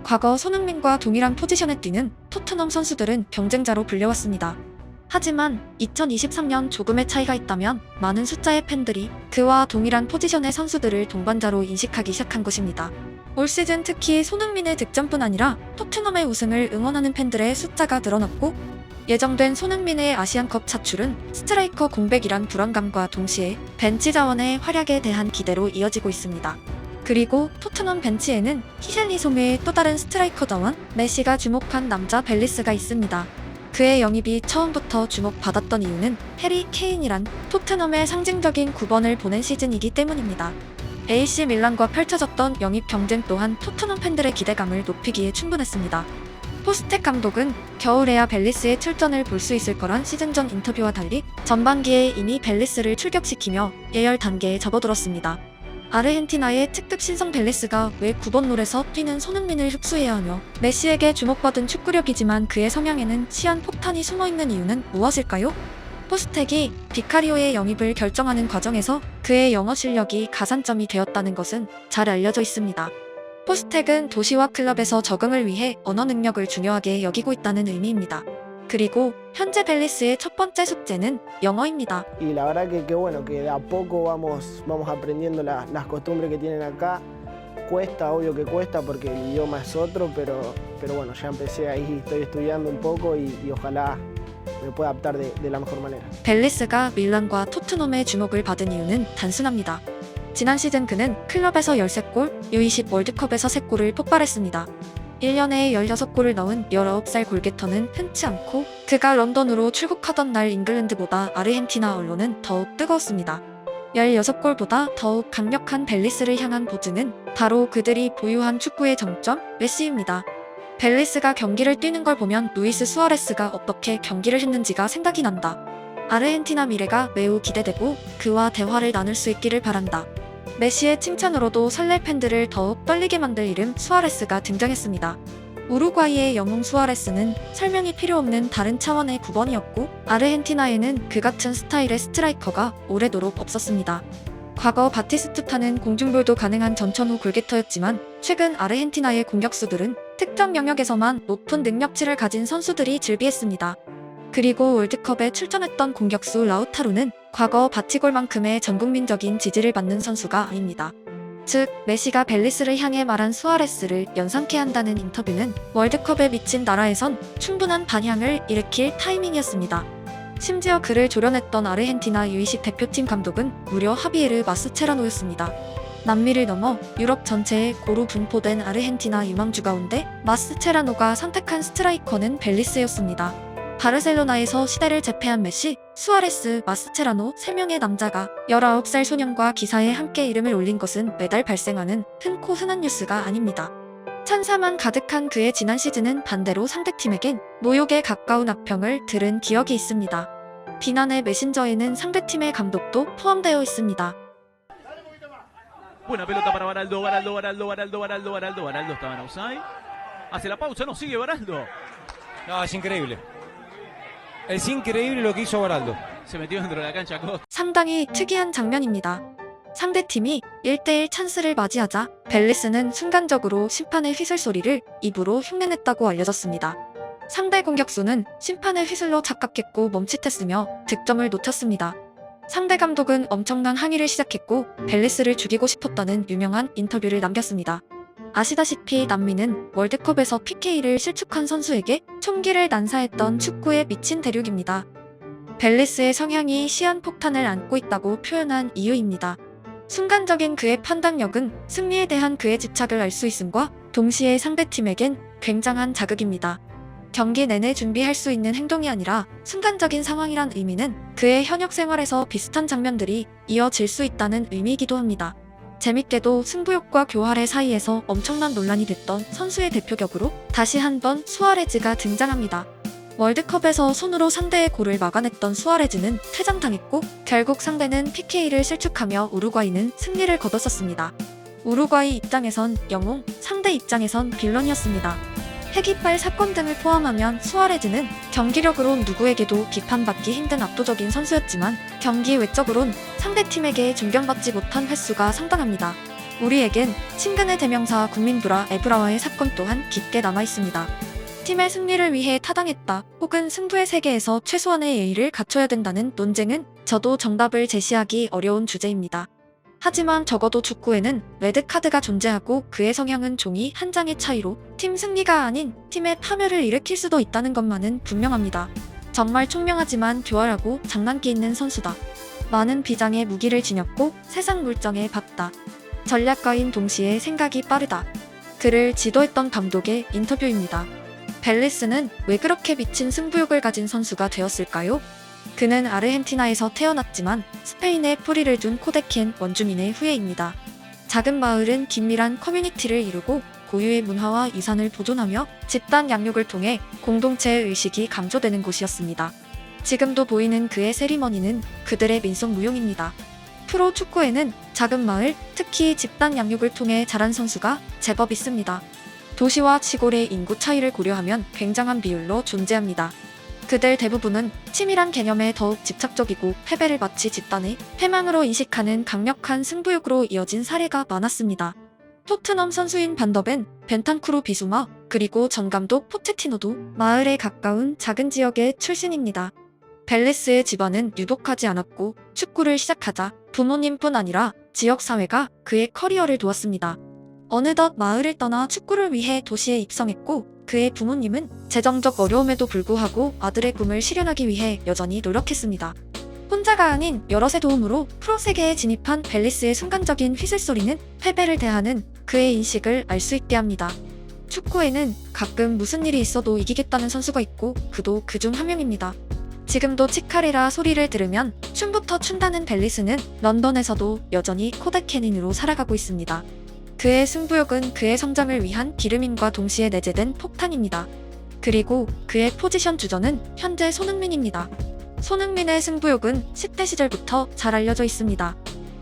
과거 손흥민과 동일한 포지션에 뛰는 토트넘 선수들은 경쟁자로 불려왔습니다. 하지만 2023년 조금의 차이가 있다면 많은 숫자의 팬들이 그와 동일한 포지션의 선수들을 동반자로 인식하기 시작한 것입니다. 올 시즌 특히 손흥민의 득점뿐 아니라 토트넘의 우승을 응원하는 팬들의 숫자가 늘어났고, 예정된 손흥민의 아시안컵 차출은 스트라이커 공백이란 불안감과 동시에 벤치 자원의 활약에 대한 기대로 이어지고 있습니다. 그리고 토트넘 벤치에는 히샬리송의 또 다른 스트라이커 자원, 메시가 주목한 남자 벨리스가 있습니다. 그의 영입이 처음부터 주목받았던 이유는 해리 케인이란 토트넘의 상징적인 9번을 보낸 시즌이기 때문입니다. AC 밀란과 펼쳐졌던 영입 경쟁 또한 토트넘 팬들의 기대감을 높이기에 충분했습니다. 포스텍 감독은 겨울에야 벨리스의 출전을 볼 수 있을 거란 시즌 전 인터뷰와 달리 전반기에 이미 벨리스를 출격시키며 예열 단계에 접어들었습니다. 아르헨티나의 특급 신성 벨리스가 왜 9번 롤에서 뛰는 손흥민을 흡수해야 하며, 메시에게 주목받은 축구력이지만 그의 성향에는 시한 폭탄이 숨어있는 이유는 무엇일까요? 포스텍이 비카리오의 영입을 결정하는 과정에서 그의 영어 실력이 가산점이 되었다는 것은 잘 알려져 있습니다. 포스텍은 도시와 클럽에서 적응을 위해 언어 능력을 중요하게 여기고 있다는 의미입니다. 그리고 현재 벨리스의 첫 번째 숙제는 영어입니다. Y la verdad que bueno, que de a poco vamos aprendiendo las costumbres que tienen acá. Cuesta, obvio que cuesta porque el idioma es otro, pero bueno, ya empecé ahí, estoy estudiando un poco y ojalá me pueda adaptar de la mejor manera. 벨리스가 밀란과 토트넘의 주목을 받은 이유는 단순합니다. 지난 시즌 그는 클럽에서 13골, U20 월드컵에서 3골을 폭발했습니다. 1년에 16골을 넣은 19살 골게터는 흔치 않고, 그가 런던으로 출국하던 날 잉글랜드보다 아르헨티나 언론은 더욱 뜨거웠습니다. 16골보다 더욱 강력한 벨리스를 향한 보증은 바로 그들이 보유한 축구의 정점, 메시입니다. 벨리스가 경기를 뛰는 걸 보면 루이스 수아레스가 어떻게 경기를 했는지가 생각이 난다. 아르헨티나 미래가 매우 기대되고 그와 대화를 나눌 수 있기를 바란다. 메시의 칭찬으로도 설렐 팬들을 더욱 떨리게 만들 이름 수아레스가 등장했습니다. 우루과이의 영웅 수아레스는 설명이 필요 없는 다른 차원의 9번이었고, 아르헨티나에는 그 같은 스타일의 스트라이커가 오래도록 없었습니다. 과거 바티스투타는 공중볼도 가능한 전천후 골게터였지만, 최근 아르헨티나의 공격수들은 특정 영역에서만 높은 능력치를 가진 선수들이 즐비했습니다. 그리고 월드컵에 출전했던 공격수 라우타로는 과거 바치골만큼의 전국민적인 지지를 받는 선수가 아닙니다. 즉, 메시가 벨리스를 향해 말한 수아레스를 연상케 한다는 인터뷰는 월드컵에 미친 나라에선 충분한 반향을 일으킬 타이밍이었습니다. 심지어 그를 조련했던 아르헨티나 U20 대표팀 감독은 무려 하비에르 마스체라노였습니다. 남미를 넘어 유럽 전체에 고루 분포된 아르헨티나 유망주 가운데 마스체라노가 선택한 스트라이커는 벨리스였습니다. 바르셀로나에서 시대를 제패한 메시, 수아레스, 마스체라노 3명의 남자가 19살 소년과 기사에 함께 이름을 올린 것은 매달 발생하는 흔코 흔한 뉴스가 아닙니다. 찬사만 가득한 그의 지난 시즌은 반대로 상대팀에겐 모욕에 가까운 악평을 들은 기억이 있습니다. 비난의 메신저에는 상대팀의 감독도 포함되어 있습니다. Buena pelota para Baraldo, Baraldo, Baraldo, Baraldo, Baraldo, Baraldo, Baraldo estaba en offside. Hace la pausa, no sigue Baraldo. No, es increíble. Es increíble lo que hizo Baraldo. Se metió dentro de la cancha Costa. 상당히 특이한 장면입니다. 상대팀이 1대1 찬스를 맞이하자 벨리스는 순간적으로 심판의 휘슬 소리를 입으로 흉내냈다고 알려졌습니다. 상대 공격수는 심판의 휘슬로 착각했고 멈칫했으며 득점을 놓쳤습니다. 상대 감독은 엄청난 항의를 시작했고 벨리스를 죽이고 싶었다는 유명한 인터뷰를 남겼습니다. 아시다시피 남미는 월드컵에서 PK를 실축한 선수에게 총기를 난사했던 축구에 미친 대륙입니다. 벨리스의 성향이 시한폭탄을 안고 있다고 표현한 이유입니다. 순간적인 그의 판단력은 승리에 대한 그의 집착을 알 수 있음과 동시에 상대팀에겐 굉장한 자극입니다. 경기 내내 준비할 수 있는 행동이 아니라 순간적인 상황이란 의미는 그의 현역 생활에서 비슷한 장면들이 이어질 수 있다는 의미이기도 합니다. 재밌게도 승부욕과 교활의 사이에서 엄청난 논란이 됐던 선수의 대표격으로 다시 한번 수아레즈가 등장합니다. 월드컵에서 손으로 상대의 골을 막아냈던 수아레즈는 퇴장당했고, 결국 상대는 PK를 실축하며 우루과이는 승리를 거뒀었습니다. 우루과이 입장에선 영웅, 상대 입장에선 빌런이었습니다. 핵이빨 사건 등을 포함하면 수아레즈는 경기력으로 누구에게도 비판받기 힘든 압도적인 선수였지만 경기 외적으론 상대팀에게 존경받지 못한 횟수가 상당합니다. 우리에겐 친근의 대명사 국민브라 에브라와의 사건 또한 깊게 남아 있습니다. 팀의 승리를 위해 타당했다 혹은 승부의 세계에서 최소한의 예의를 갖춰야 된다는 논쟁은 저도 정답을 제시하기 어려운 주제입니다. 하지만 적어도 축구에는 레드카드가 존재하고 그의 성향은 종이 한 장의 차이로 팀 승리가 아닌 팀의 파멸을 일으킬 수도 있다는 것만은 분명합니다. 정말 총명하지만 교활하고 장난기 있는 선수다. 많은 비장의 무기를 지녔고 세상 물정에 봤다. 전략가인 동시에 생각이 빠르다. 그를 지도했던 감독의 인터뷰입니다. 벨리스는 왜 그렇게 미친 승부욕을 가진 선수가 되었을까요? 그는 아르헨티나에서 태어났지만 스페인에 뿌리를 둔 코데켄 원주민의 후예입니다. 작은 마을은 긴밀한 커뮤니티를 이루고 고유의 문화와 유산을 보존하며 집단 양육을 통해 공동체의 의식이 강조되는 곳이었습니다. 지금도 보이는 그의 세리머니는 그들의 민속 무용입니다. 프로 축구에는 작은 마을, 특히 집단 양육을 통해 자란 선수가 제법 있습니다. 도시와 시골의 인구 차이를 고려하면 굉장한 비율로 존재합니다. 그들 대부분은 치밀한 개념에 더욱 집착적이고 패배를 마치 집단의 패망으로 인식하는 강력한 승부욕으로 이어진 사례가 많았습니다. 토트넘 선수인 반더벤, 벤탄쿠르 비수마, 그리고 전 감독 포체티노도 마을에 가까운 작은 지역의 출신입니다. 벨리스의 집안은 유복하지 않았고 축구를 시작하자 부모님뿐 아니라 지역사회가 그의 커리어를 도왔습니다. 어느덧 마을을 떠나 축구를 위해 도시에 입성했고 그의 부모님은 재정적 어려움에도 불구하고 아들의 꿈을 실현하기 위해 여전히 노력했습니다. 혼자가 아닌 여럿의 도움으로 프로 세계에 진입한 벨리스의 순간적인 휘슬소리는 패배를 대하는 그의 인식을 알 수 있게 합니다. 축구에는 가끔 무슨 일이 있어도 이기겠다는 선수가 있고 그도 그중 한 명입니다. 지금도 치카레라 소리를 들으면 춤부터 춘다는 벨리스는 런던에서도 여전히 코데케닌으로 살아가고 있습니다. 그의 승부욕은 그의 성장을 위한 기름임과 동시에 내재된 폭탄입니다. 그리고 그의 포지션 주전은 현재 손흥민입니다. 손흥민의 승부욕은 10대 시절부터 잘 알려져 있습니다.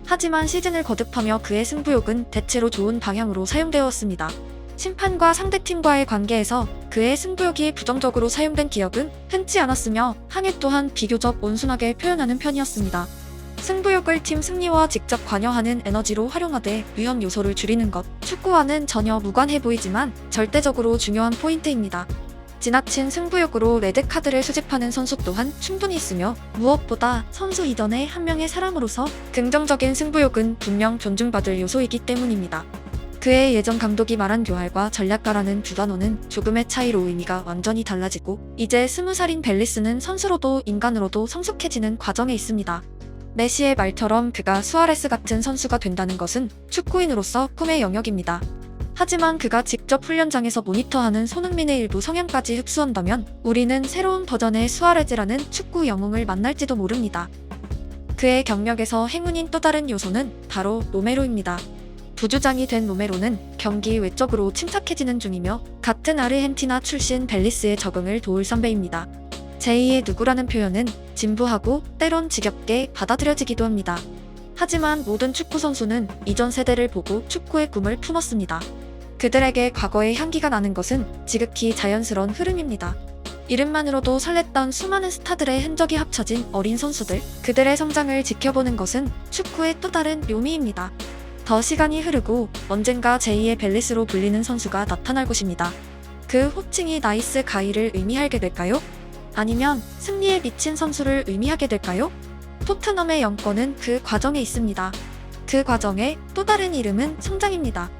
하지만 시즌을 거듭하며 그의 승부욕은 대체로 좋은 방향으로 사용되었습니다. 심판과 상대팀과의 관계에서 그의 승부욕이 부정적으로 사용된 기억은 흔치 않았으며 항해 또한 비교적 온순하게 표현하는 편이었습니다. 승부욕을 팀 승리와 직접 관여하는 에너지로 활용하되 위험 요소를 줄이는 것, 축구와는 전혀 무관해 보이지만 절대적으로 중요한 포인트입니다. 지나친 승부욕으로 레드카드를 수집하는 선수 또한 충분히 있으며 무엇보다 선수 이전의 한 명의 사람으로서 긍정적인 승부욕은 분명 존중받을 요소이기 때문입니다. 그의 예전 감독이 말한 교활과 전략가라는 두 단어는 조금의 차이로 의미가 완전히 달라지고 이제 20살인 벨리스는 선수로도 인간으로도 성숙해지는 과정에 있습니다. 메시의 말처럼 그가 수아레스 같은 선수가 된다는 것은 축구인으로서 꿈의 영역입니다. 하지만 그가 직접 훈련장에서 모니터하는 손흥민의 일부 성향까지 흡수한다면 우리는 새로운 버전의 수아레즈라는 축구 영웅을 만날지도 모릅니다. 그의 경력에서 행운인 또 다른 요소는 바로 로메로입니다. 부주장이 된 로메로는 경기 외적으로 침착해지는 중이며 같은 아르헨티나 출신 벨리스의 적응을 도울 선배입니다. 제2의 누구라는 표현은 진부하고 때론 지겹게 받아들여지기도 합니다. 하지만 모든 축구 선수는 이전 세대를 보고 축구의 꿈을 품었습니다. 그들에게 과거의 향기가 나는 것은 지극히 자연스러운 흐름입니다. 이름만으로도 설렜던 수많은 스타들의 흔적이 합쳐진 어린 선수들, 그들의 성장을 지켜보는 것은 축구의 또 다른 묘미입니다. 더 시간이 흐르고 언젠가 제2의 벨리스로 불리는 선수가 나타날 것입니다. 그 호칭이 나이스 가이를 의미하게 될까요? 아니면 승리에 미친 선수를 의미하게 될까요? 토트넘의 영권은 그 과정에 있습니다. 그 과정의 또 다른 이름은 성장입니다.